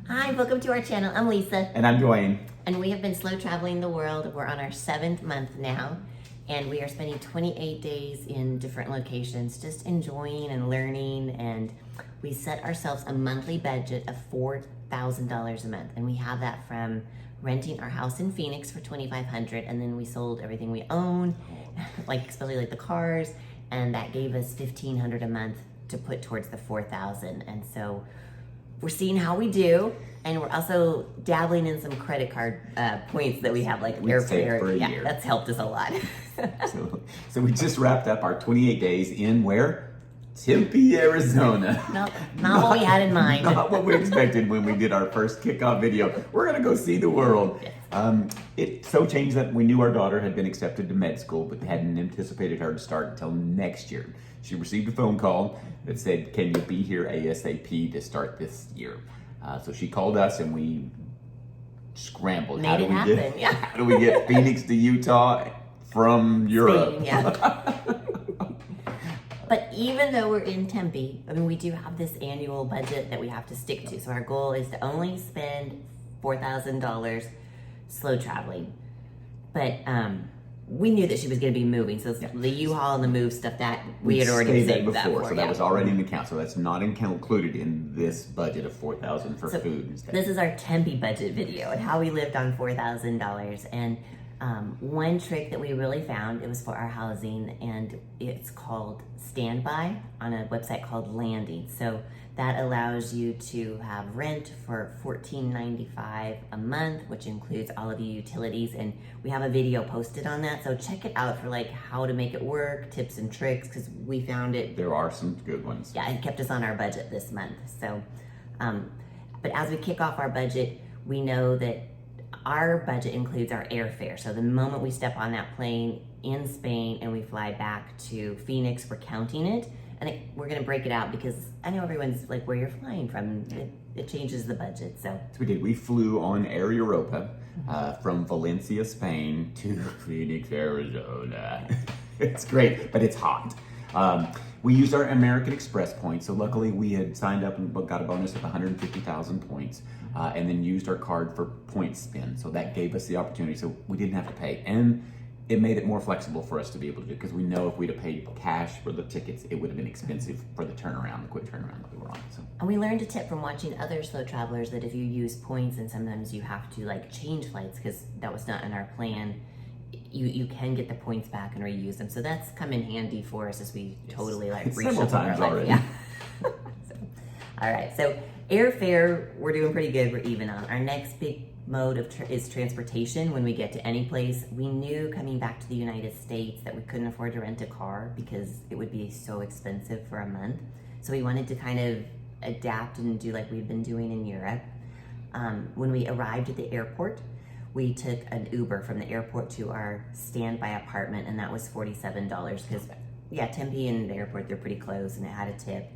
Hi, welcome to our channel. I'm Lisa. And I'm Dwayne. And we have been slow traveling the world. We're on our 7th month now. And we are spending 28 days in different locations, just enjoying and learning. And we set ourselves a monthly budget of $4,000 a month. And we have that from renting our house in Phoenix for $2,500. And then we sold everything we own, especially the cars. And that gave us $1,500 a month to put towards the $4,000. And so we're seeing how we do, and we're also dabbling in some credit card points that we have, like Airfare. For a year. That's helped us a lot. So we just wrapped up our 28 days in where? Tempe, Arizona. Not what we had in mind. Not what we expected when we did our first kickoff video. We're gonna go see the world. Yes. It so changed that we knew our daughter had been accepted to med school, but hadn't anticipated her to start until next year. She received a phone call that said, "Can you be here ASAP to start this year?" So she called us and we scrambled. Made it happen. Yeah. How do we get Phoenix to Utah from Europe? Spain, yeah. But even though we're in Tempe, we do have this annual budget that we have to stick to. So our goal is to only spend $4,000 slow traveling. But we knew that she was going to be moving. So the U-Haul and the move stuff, that we had already saved that for. So that was already in the account. So that's not included in this budget of $4,000 for food and stuff. This is our Tempe budget video and how we lived on $4,000. And one trick that we really found, it was for our housing, and it's called standby on a website called Landing. So that allows you to have rent for $14.95 a month, which includes all of the utilities, and we have a video posted on that. So check it out for how to make it work, tips and tricks, because we found it. There are some good ones. Yeah, it kept us on our budget this month. So, but as we kick off our budget, we know that our budget includes our airfare. So the moment we step on that plane in Spain and we fly back to Phoenix, we're counting it. And we're going to break it out because I know everyone's where you're flying from. It changes the budget. So we did. We flew on Air Europa from Valencia, Spain to Phoenix, Arizona. It's great, but it's hot. We used our American Express points. So luckily we had signed up and got a bonus of 150,000 points and then used our card for point spin. So that gave us the opportunity. So we didn't have to pay. And it made it more flexible for us to be able to do, because we know if we'd have paid cash for the tickets, it would have been expensive for the turnaround, the quick turnaround that we were on. So. And we learned a tip from watching other slow travelers that if you use points and sometimes you have to change flights because that was not in our plan, you can get the points back and reuse them. So that's come in handy for us as we totally reach several times already. Yeah. All right, so airfare, we're doing pretty good. We're even on. Our next big mode is transportation. When we get to any place, we knew coming back to the United States that we couldn't afford to rent a car because it would be so expensive for a month. So we wanted to kind of adapt and do like we've been doing in Europe. When we arrived at the airport, we took an Uber from the airport to our standby apartment, and that was $47 because Tempe and the airport, they're pretty close, and it had a tip.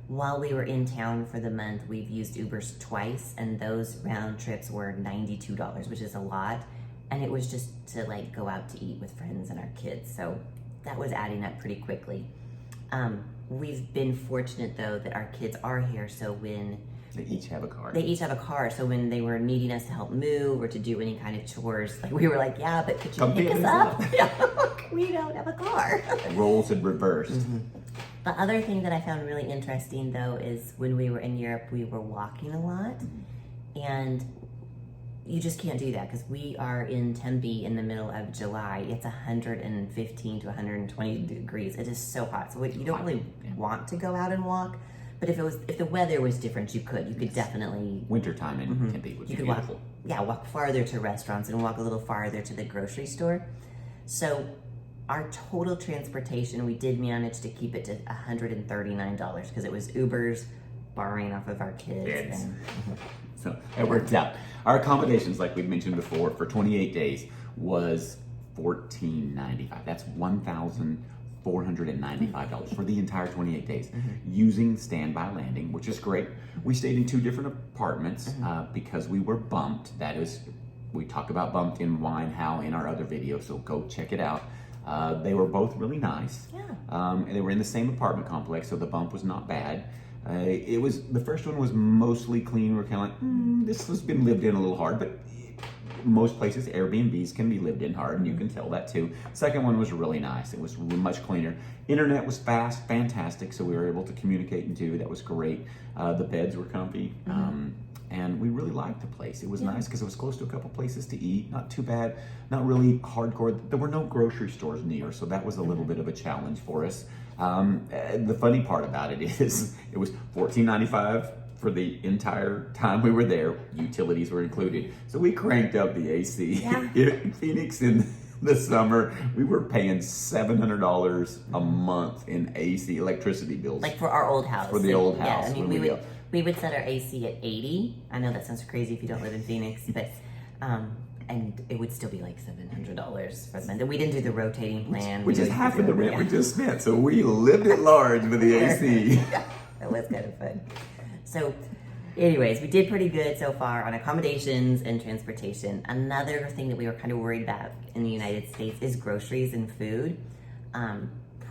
While we were in town for the month, we've used Ubers twice, and those round trips were $92, which is a lot. And it was just to go out to eat with friends and our kids. So that was adding up pretty quickly. We've been fortunate though that our kids are here. So when they each have a car. So when they were needing us to help move or to do any kind of chores, we were like, yeah, but could you pick us up? We don't have a car. Roles had reversed. Mm-hmm. The other thing that I found really interesting though is when we were in Europe, we were walking a lot, and you just can't do that because we are in Tempe in the middle of July. It's 115 to 120 degrees. It is so hot. So you don't really want to go out and walk, but if the weather was different, you could definitely. Wintertime in Tempe would be beautiful. Walk farther to restaurants and walk a little farther to the grocery store. So our total transportation, we did manage to keep it to $139 because it was Ubers, borrowing off of our kids. So it worked out. Our accommodations, like we've mentioned before, for 28 days was $1,495. That's $1,495 for the entire 28 days using standby landing, which is great. We stayed in 2 different apartments because we were bumped. That is, we talk about bumped in why and how in our other video, so go check it out. They were both really nice. And they were in the same apartment complex, so the bump was not bad. It was the first one was mostly clean. We're kind of like, this has been lived in a little hard, but most places Airbnbs can be lived in hard, and you can tell that too. Second one was really nice. It was much cleaner. Internet was fast, fantastic, so we were able to communicate and do. That was great. The beds were comfy. And we really liked the place. It was nice because it was close to a couple places to eat. Not too bad, not really hardcore. There were no grocery stores near, so that was a little bit of a challenge for us. The funny part about it is it was $14.95 for the entire time we were there. Utilities were included. So we cranked up the AC. In Phoenix in the summer, we were paying $700 a month in AC electricity bills. Like for our old house. For the old house. Yeah, I mean, we would set our AC at 80. I know that sounds crazy if you don't live in Phoenix, but and it would still be like $700 for the month. And we didn't do the rotating plan. Which is half of the rent we just spent. So we lived at large with the AC. Yeah, that was kind of fun. So anyways, we did pretty good so far on accommodations and transportation. Another thing that we were kind of worried about in the United States is groceries and food.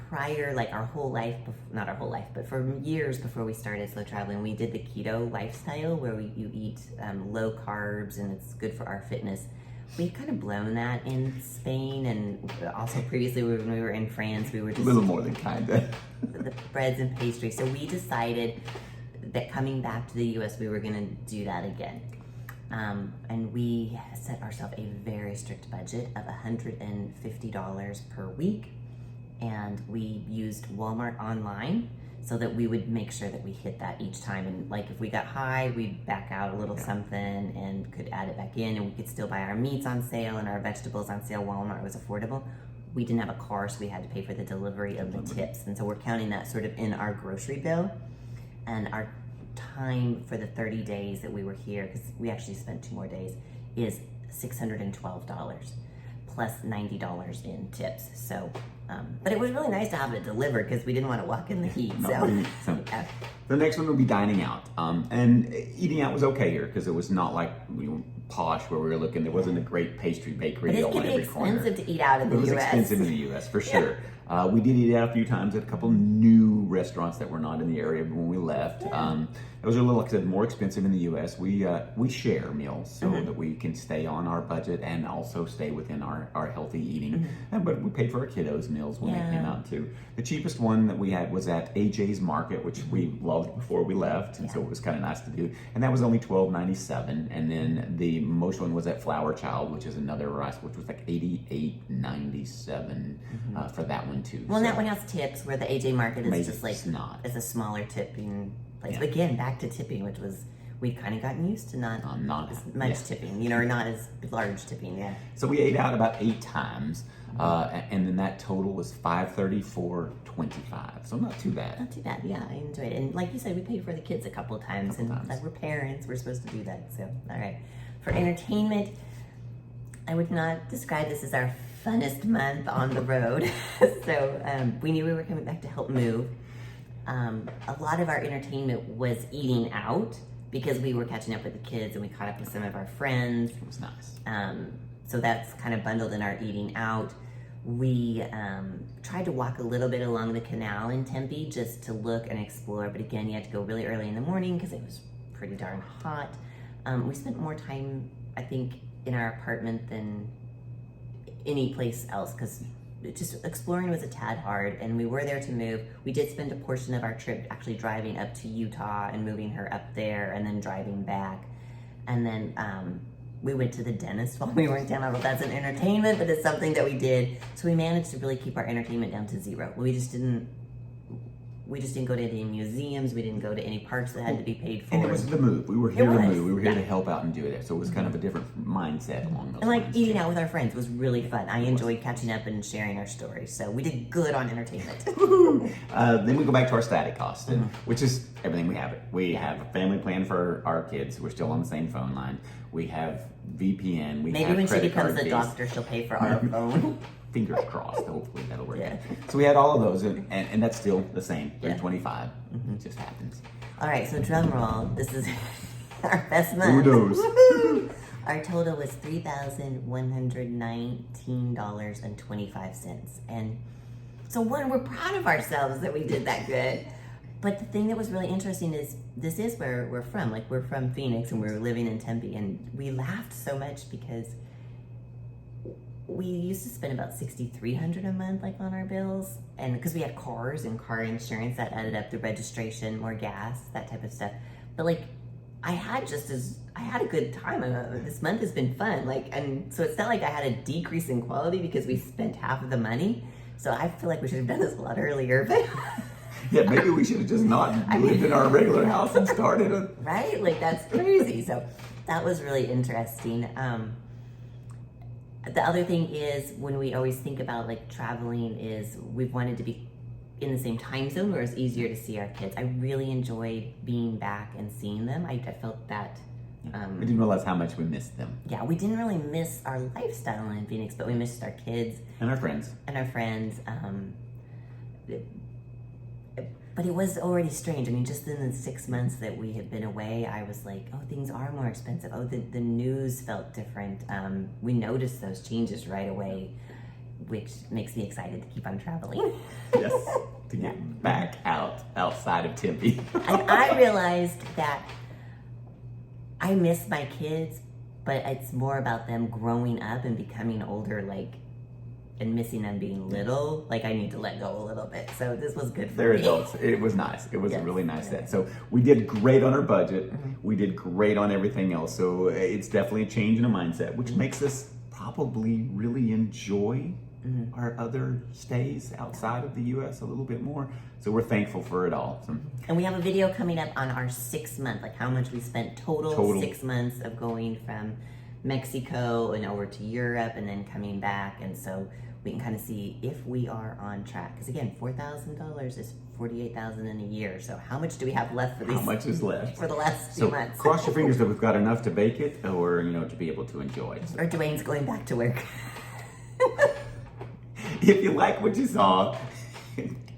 Prior, like our whole life, not our whole life, but for years before we started slow traveling, we did the keto lifestyle where you eat low carbs and it's good for our fitness. We've kind of blown that in Spain, and also previously when we were in France, we were just... A little more than kinda. The breads and pastries. So we decided that coming back to the U.S., we were going to do that again. And we set ourselves a very strict budget of $150 per week. And we used Walmart online so that we would make sure that we hit that each time. And like if we got high, we'd back out a little something and could add it back in, and we could still buy our meats on sale and our vegetables on sale. Walmart was affordable. We didn't have a car, so we had to pay for the delivery of the tips. And so we're counting that sort of in our grocery bill. And our time for the 30 days that we were here, because we actually spent 2 more days, is $612 plus $90 in tips. So, but it was really nice to have it delivered because we didn't want to walk in the heat. Yeah. The next one would be dining out. And eating out was okay here because it was not like posh where we were looking. There wasn't a great pastry bakery but it on can be every corner. expensive to eat out in the U.S. It was expensive in the U.S. for sure. We did eat out a few times at a couple new restaurants that were not in the area when we left. Those are a little, like I said, more expensive in the U.S. We share meals so that we can stay on our budget and also stay within our healthy eating. But we paid for our kiddos' meals when they came out too. The cheapest one that we had was at AJ's Market, which we loved before we left, and so it was kind of nice to do. And that was only $12.97. And then the most one was at Flower Child, which is another rice, which was like $88.97 for that one too. Well, and that one has tips, where the AJ Market is just like not. It's a smaller tipping place. But again, back to tipping, which was we'd kind of gotten used to not as much tipping, or not as large tipping. Yeah. So we ate out about 8 times, and then that total was $534.25. So not too bad. Not too bad. Yeah, I enjoyed it. And like you said, we paid for the kids a couple times, like we're parents, we're supposed to do that. So all right. For entertainment, I would not describe this as our funnest month on the road. So we knew we were coming back to help move. A lot of our entertainment was eating out because we were catching up with the kids and we caught up with some of our friends. It was nice. So that's kind of bundled in our eating out. We tried to walk a little bit along the canal in Tempe just to look and explore. But again, you had to go really early in the morning because it was pretty darn hot. We spent more time, I think, in our apartment than any place else because just exploring was a tad hard, and we were there to move. We did spend a portion of our trip actually driving up to Utah and moving her up there and then driving back. And then we went to the dentist while we were in town. I don't know if that's an entertainment, but it's something that we did. So we managed to really keep our entertainment down to 0. We just didn't go to any museums. We didn't go to any parks that had to be paid for. And it was the move. We were here to move. We were here to help out and do it. So it was kind of a different mindset along those lines. And eating out with our friends was really fun. I enjoyed catching up and sharing our stories. So we did good on entertainment. Then we go back to our static cost, which is everything we have. We have a family plan for our kids. We're still on the same phone line. We have VPN. Maybe when she becomes a doctor, she'll pay for our phone. Fingers crossed. Hopefully that'll work. So we had all of those, and that's still the same. $325. It just happens. All right. So drum roll. This is our best month. Who knows? Our total was $3,119.25, and so we're proud of ourselves that we did that good. But the thing that was really interesting is this is where we're from. Like, we're from Phoenix and we're living in Tempe, and we laughed so much because we used to spend about $6,300 a month, like, on our bills, and because we had cars and car insurance, that added up, the registration, more gas, that type of stuff. But like, I had a good time. This month has been fun. Like, and so it's not like I had a decrease in quality because we spent half of the money. So I feel like we should have done this a lot earlier, but. Yeah, maybe we should have just not lived in our regular house and started it. Right? Like, that's crazy. So that was really interesting. The other thing is, when we always think about like traveling, is we've wanted to be in the same time zone where it's easier to see our kids. I really enjoyed being back and seeing them. I felt that. We didn't realize how much we missed them. Yeah, we didn't really miss our lifestyle in Phoenix, but we missed our kids. And our friends. But it was already strange. I mean, just in the 6 months that we had been away, I was like, oh, things are more expensive. Oh, the news felt different. We noticed those changes right away, which makes me excited to keep on traveling. Yes, to get back outside of Tempe. And I realized that I miss my kids, but it's more about them growing up and becoming older, like, and missing them being little. Like, I need to let go a little bit. So this was good for They're me. adults. It was nice. It was a really nice set. So we did great on our budget. We did great on everything else. So it's definitely a change in a mindset, which makes us probably really enjoy our other stays outside of the U.S. a little bit more. So we're thankful for it all. So, and we have a video coming up on our 6 month, like how much we spent total 6 months of going from Mexico and over to Europe and then coming back. And so we can kind of see if we are on track. Because again, $4,000 is $48,000 in a year. So how much do we have left for these? how much is left? For the last 2 months. Cross your fingers that we've got enough to bake it, or to be able to enjoy it. So. Or Dwayne's going back to work. If you like what you saw,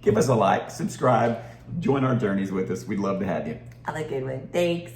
give us a like, subscribe, join our journeys with us. We'd love to have you. Have a good one. Thanks.